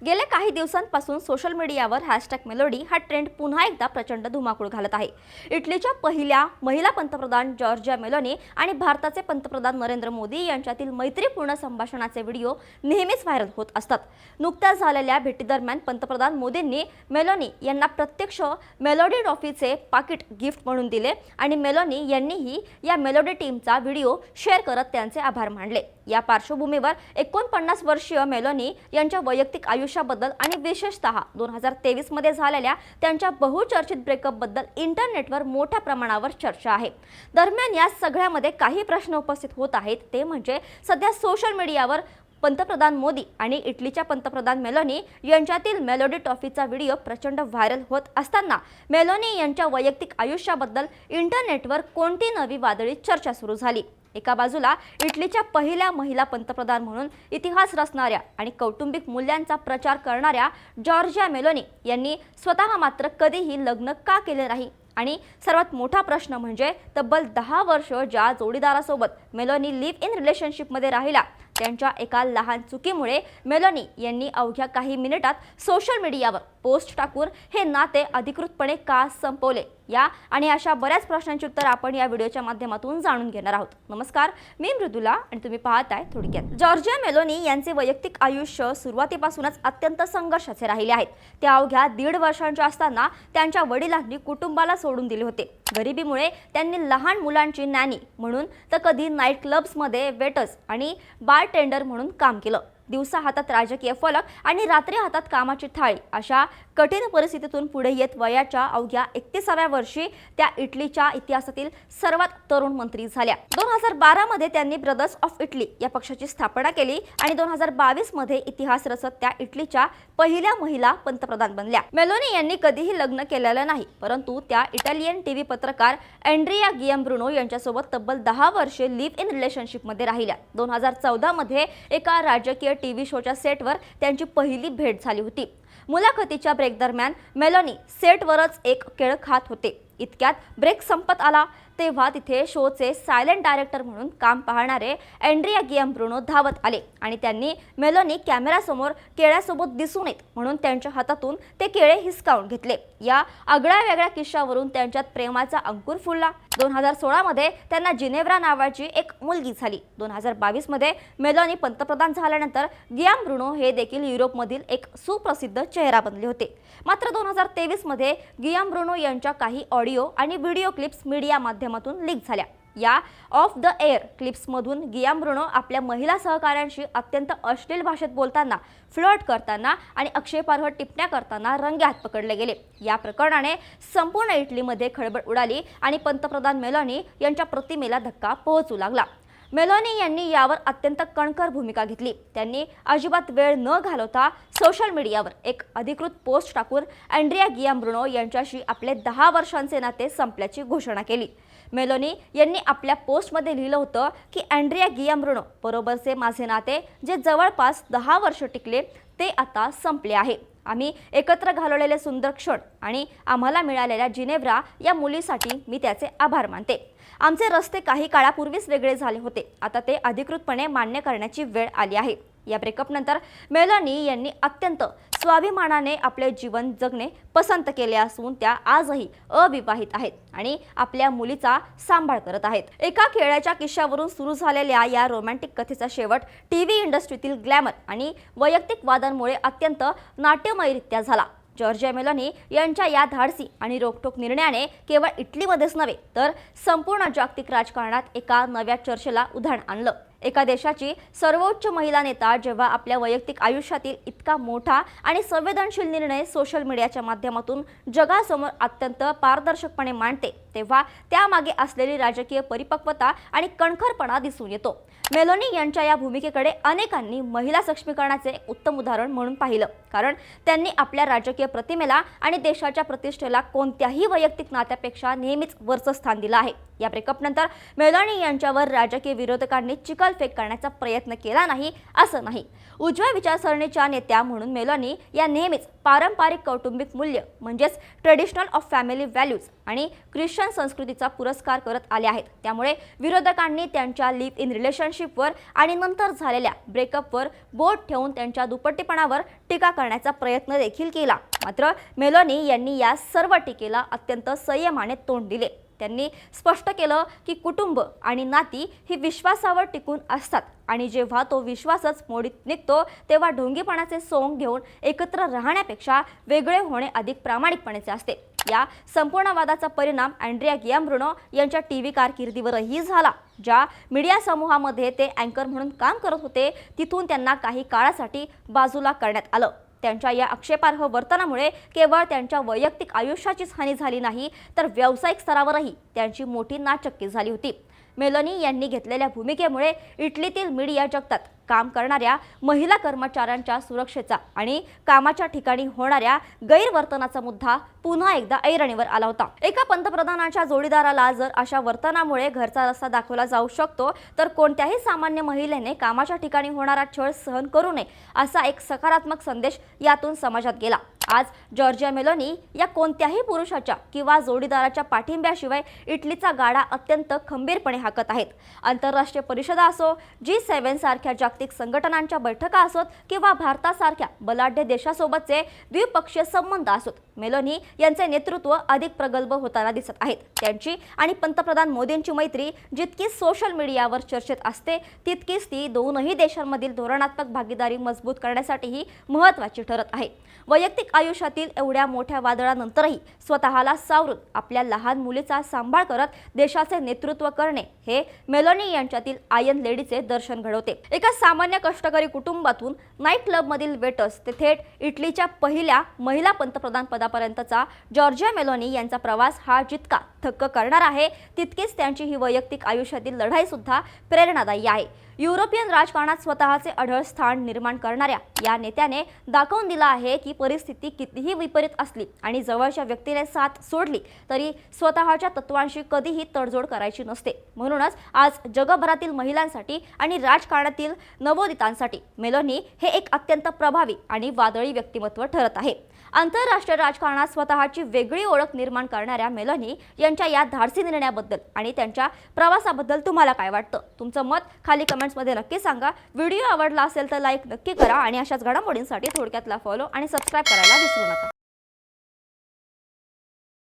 गेल्या काही दिवसांपासून सोशल मीडियावर #मेलोडी हा ट्रेंड पुन्हा एकदा प्रचंड धुमाकूळ घालत आहे। इटलीच्या पहिल्या महिला पंतप्रधान जॉर्जिया मेलोनी आणि भारताचे पंतप्रधान नरेंद्र मोदी यांच्यातील मैत्रीपूर्ण संभाषणाचे व्हिडिओ नेहमीच व्हायरल होत असतात। नुकत्याच झालेल्या भेटीदरम्यान पंतप्रधान मोदींनी मेलोनी यांना प्रत्यक्ष मेलोडी ट्रॉफीचे पाकिट गिफ्ट म्हणून दिले आणि मेलोनी यांनीही या मेलोडी टीमचा व्हिडिओ शेअर करत त्यांचे आभार मानले। या पार्श्वभूमीवर 49 वर्षीय मेलोनी यांच्या वैयक्तिक आयुष्याबद्दल आणि विशेषतः 2023 मध्ये झालेल्या त्यांच्या बहुचर्चित ब्रेकअप बद्दल इंटरनेटवर मोठ्या प्रमाणावर चर्चा आहे। दरम्यान या सगळ्यामध्ये काही प्रश्न उपस्थित होत आहेत, ते म्हणजे सध्या सोशल मीडियावर पंतप्रधान मोदी आणि इटलीच्या पंतप्रधान मेलोनी यांच्यातील मेलोडी ट्रॉफीचा व्हिडिओ प्रचंड व्हायरल होत असताना मेलोनी यांच्या वैयक्तिक आयुष्याबद्दल इंटरनेटवर कोणती नवी वादळी चर्चा सुरू झाली। एका बाजूला इटलीच्या पहिल्या महिला पंतप्रधान म्हणून इतिहास रचणाऱ्या आणि कौटुंबिक मूल्यांचा प्रचार करणाऱ्या जॉर्जिया मेलोनी यांनी स्वतः मात्र कधीही लग्न का केले नाही आणि सर्वात मोठा प्रश्न म्हणजे तब्बल 10 वर्ष ज्या जोडीदारासोबत मेलोनी लिव्ह इन रिलेशनशिपमध्ये राहिला त्यांच्या एका लहान चुकीमुळे मेलोनी यांनी अवघ्या काही मिनिटात सोशल मीडियावर पोस्ट टाकून हे नाते अधिकृतपणे का संपवले, या आणि अशा बऱ्याच प्रश्नांची उत्तर आपण या व्हिडिओच्या माध्यमातून जाणून घेणार आहोत। नमस्कार, मी मृदुला आणि तुम्ही पाहताय थोडक्यात। जॉर्जिया मेलोनी यांचे वैयक्तिक आयुष्य सुरुवातीपासूनच अत्यंत संघर्षाचे राहिले आहेत। त्या अवघ्या 1.5 वर्षांच्या असताना त्यांच्या वडिलांनी कुटुंबाला सोडून दिले होते। गरिबीमुळे त्यांनी लहान मुलांची नॅनी म्हणून तर कधी नाईट क्लब्समध्ये वेटर्स आणि बारटेंडर म्हणून काम केलं। दिवसा हातात राजकीय फलक आणि रात्री हातात कामाची थाळी अशा कठीण परिस्थितीतून पुढे येत वयाच्या अवघ्या 31व्या वर्षी त्या इटलीच्या इतिहासातील सर्वात तरुण मंत्री झाल्या। 2012 मध्ये त्यांनी ब्रदर्स ऑफ इटली या पक्षाची स्थापना केली आणि 2022 मध्ये इतिहास रचत त्या इटलीच्या पहिल्या महिला पंतप्रधान बनल्या। मेलोनी यांनी कधीही लग्न केलेलं नाही, परंतु त्या इटालियन टीव्ही पत्रकार अँड्रिया गियाम्ब्रुनो यांच्यासोबत तब्बल 10 वर्षे लिव्ह इन रिलेशनशिपमध्ये राहिल्या। 2014 मध्ये एका राजकीय टीव्ही शोच्या सेटवर त्यांची पहिली भेट झाली होती। मुलाखतीच्या ब्रेक दरम्यान मेलोनी सेटवरच एक केळ खात होते। इतक्यात ब्रेक संपत आला तेव्हा तिथे शोचे सायलेंट डायरेक्टर म्हणून काम पाहणारे अँड्रिया गियाम्ब्रुनो धावत आले आणि त्यांनी मेलोनी कॅमेऱ्यासमोर केळ्यासोबत दिसू नयेत म्हणून त्यांच्या हातातून ते केळे हिसकावून घेतले। या आगळ्या वेगळ्या किस्सावरून त्यांच्यात प्रेमाचा अंकुर फुलला। 2016 मध्ये त्यांना जिनेव्रा नावाची एक मुलगी झाली। 2022 मध्ये मेलोनी पंतप्रधान झाल्यानंतर गियाम्ब्रुनो हे देखील युरोपमधील एक सुप्रसिद्ध चेहरा बनले होते। मात्र 2023 मध्ये गियाम्ब्रुनो यांच्या काही ऑडिओ आणि व्हिडिओ क्लिप्स मीडिया माध्यमातून लीक झाल्या। या ऑफ द एअर क्लिप्समधून गियाम्ब्रुनो आपल्या महिला सहकाऱ्यांशी अत्यंत अश्लील भाषेत बोलताना, फ्लर्ट करताना आणि आक्षेपार्ह टिप्पण्या करताना रंगेहात पकडले गेले। या प्रकरणाने संपूर्ण इटलीमध्ये खळबळ उडाली आणि पंतप्रधान मेलोनी यांच्या प्रतिमेला धक्का पोहोचू लागला। मेलोनी यांनी यावर अत्यंत कणखर भूमिका घेतली। त्यांनी अजिबात वेळ न घालवता सोशल मीडियावर एक अधिकृत पोस्ट टाकून अँड्रिया गियाम्ब्रुनो यांच्याशी आपले 10 वर्षांचे नाते संपल्याची घोषणा केली। मेलोनी यांनी आपल्या पोस्टमध्ये लिहिलं होतं की अँड्रिया गियाम्ब्रुनो बरोबरचे माझे नाते जे जवळपास 10 वर्ष टिकले ते आता संपले आहे। आम्ही एकत्र घालवलेले सुंदर क्षण आणि आम्हाला मिळालेल्या जिनेव्रा या मुलीसाठी मी त्याचे आभार मानते। आमचे रस्ते काही काळापूर्वीच वेगळे झाले होते, आता ते अधिकृतपणे मान्य करण्याची वेळ आली आहे। या ब्रेकअप नंतर मेलोनी यांनी अत्यंत स्वाभिमानाने आपले जीवन जगणे पसंत केले असून त्या आजही अविवाहित आहेत आणि आपल्या मुलीचा सांभाळ करत आहेत। एका केळ्याच्या किस्सावरून सुरू झालेल्या या रोमॅन्टिक कथेचा शेवट टीव्ही इंडस्ट्रीतील ग्लॅमर आणि वैयक्तिक वादांमुळे अत्यंत नाट्यमयरित्या झाला। जॉर्जिया मेलोनी यांच्या या धाडसी आणि रोखठोक निर्णयाने केवळ इटलीमध्येच नव्हे तर संपूर्ण जागतिक राजकारणात एका नव्या चर्चेला उधाण आणलं। एका देशाची सर्वोच्च महिला नेता जेव्हा आपल्या वैयक्तिक आयुष्यातील इतका मोठा आणि संवेदनशील निर्णय सोशल मीडियाच्या माध्यमातून जगासमोर अत्यंत पारदर्शकपणे मांडते, तेव्हा त्यामागे असलेली राजकीय परिपक्वता आणि कणखरपणा दिसून येतो। मेलोनी यांच्या या भूमिकेकडे अनेकांनी महिला सक्षमीकरणाचे एक उत्तम उदाहरण म्हणून पाहिलं, कारण त्यांनी आपल्या राजकीय प्रतिमेला आणि देशाच्या प्रतिष्ठेला कोणत्याही वैयक्तिक नात्यापेक्षा नेहमीच वरचं स्थान दिलं आहे। या ब्रेकअप नंतर मेलोनी यांच्यावर राजकीय विरोधकांनी चिखल ढकलफेक करण्याचा प्रयत्न केला नाही असं नाही. उजव्या विचारसरणीच्या नेत्या म्हणून मेलोनी या नेहमीच पारंपरिक कौटुंबिक मूल्य म्हणजेच ट्रेडिशनल ऑफ फॅमिली व्हॅल्यूज आणि ख्रिश्चन संस्कृतीचा पुरस्कार करत आले आहेत. त्यामुळे विरोधकांनी त्यांच्या लिव्ह इन रिलेशनशिपवर आणि नंतर झालेल्या ब्रेकअपवर बोट ठेवून त्यांच्या दुपट्टेपणावर टीका करण्याचा प्रयत्न देखील केला. मात्र मेलोनी यांनी या सर्व टीकेला अत्यंत संयमाने तोंड दिले. त्यांनी स्पष्ट केलं की कुटुंब आणि नाती ही विश्वासावर टिकून असतात आणि जेव्हा तो विश्वासच मोडीत निघतो तेव्हा ढोंगीपणाचे सोंग घेऊन एकत्र राहण्यापेक्षा वेगळे होणे अधिक प्रामाणिकपणाचे असते. या संपूर्ण वादाचा परिणाम अँड्रिया गियाम्ब्रुनो यांच्या टीव्ही कारकिर्दीवरही झाला. ज्या मीडिया समूहामध्ये ते अँकर म्हणून काम करत होते तिथून त्यांना काही काळासाठी बाजूला करण्यात आलं. त्यांच्या या आक्षेपार्ह वर्तनामुळे केवळ त्यांच्या वैयक्तिक आयुष्याचीच हानी झाली नाही तर व्यावसायिक स्तरावरही त्यांची मोठी नाचक्की झाली होती. मेलोनी यांनी घेतलेल्या भूमिकेमुळे इटलीतील मीडिया जगतात काम करणाऱ्या महिला कर्मचाऱ्यांच्या सुरक्षेचा आणि कामाच्या ठिकाणी होणाऱ्या गैरवर्तनाचा मुद्दा पुन्हा एकदा ऐरणीवर आला होता. एका पंतप्रधानाच्या जोडीदाराला जर अशा वर्तनामुळे घरचा रस्ता दाखवला जाऊ शकतो तर कोणत्याही सामान्य महिलेने कामाच्या ठिकाणी होणारा छळ सहन करू नये असा एक सकारात्मक संदेश यातून समाजात गेला. आज जॉर्जिया मेलोनी या कोणत्याही पुरुषाच्या किंवा जोडीदाराच्या पाठिंब्याशिवाय इटलीचा गाडा अत्यंत खंबीरपणे हाकत आहेत. आंतरराष्ट्रीय परिषदा असो, G7 सारख्या जागतिक संघटनांच्या बैठका असोत किंवा भारतासारख्या बलाढ्य देशासोबतचे द्विपक्षीय संबंध असोत, मेलोनी यांचे नेतृत्व अधिक प्रगल्भ होताना दिसत आहेत. त्यांची आणि पंतप्रधान मोदींची मैत्री जितकी सोशल मीडियावर चर्चेत असते तितकीच ती दोनही देशांमधील धोरणात्मक भागीदारी मजबूत करण्यासाठीही महत्त्वाची ठरत आहे. वैयक्तिक आयुष्यातील एवढ्या मोठ्या वादळानंतरही स्वतःला सावरून आपल्या लहान मुलीचा सांभाळ करत देशाचे नेतृत्व करणे हे मेलोनी यांच्यातील आयर्न लेडीचे दर्शन घडवते. एका सामान्य कष्टकरी कुटुंबातून नाईट क्लबमधील वेटर्स ते थेट इटलीच्या पहिल्या महिला पंतप्रधान पदापर्यंतचा जॉर्जिया मेलोनी यांचा प्रवास हा जितका थक्क करणार आहे तितकीच त्यांची ही वैयक्तिक आयुष्यातील लढाई सुद्धा प्रेरणादायी आहे. युरोपियन राजकारणात स्वतःचे अढळ स्थान निर्माण करणाऱ्या या नेत्याने दाखवून दिला आहे की परिस्थिती कितीही विपरीत असली आणि जवळच्या व्यक्तीने साथ सोडली तरी स्वतःच्या तत्वांशी कधीही तडजोड करायची नसते. म्हणूनच आज जगभरातील महिलांसाठी आणि राजकारणातील नवोदितांसाठी मेलोनी हे एक अत्यंत प्रभावी आणि वादळी व्यक्तिमत्व ठरत आहे. आंतरराष्ट्रीय राजकारणात स्वतःची वेगळी ओळख निर्माण करणाऱ्या मेलोनी यांच्या या धाडसी निर्णयाबद्दल आणि त्यांच्या प्रवासाबद्दल तुम्हाला काय वाटतं? तुमचं मत खाली कमेंट्समध्ये नक्की सांगा. व्हिडिओ आवडला असेल तर लाईक नक्की करा आणि अशाच घडामोडींसाठी थोडक्यातला फॉलो आणि सबस्क्राईब करायला विसरू नका.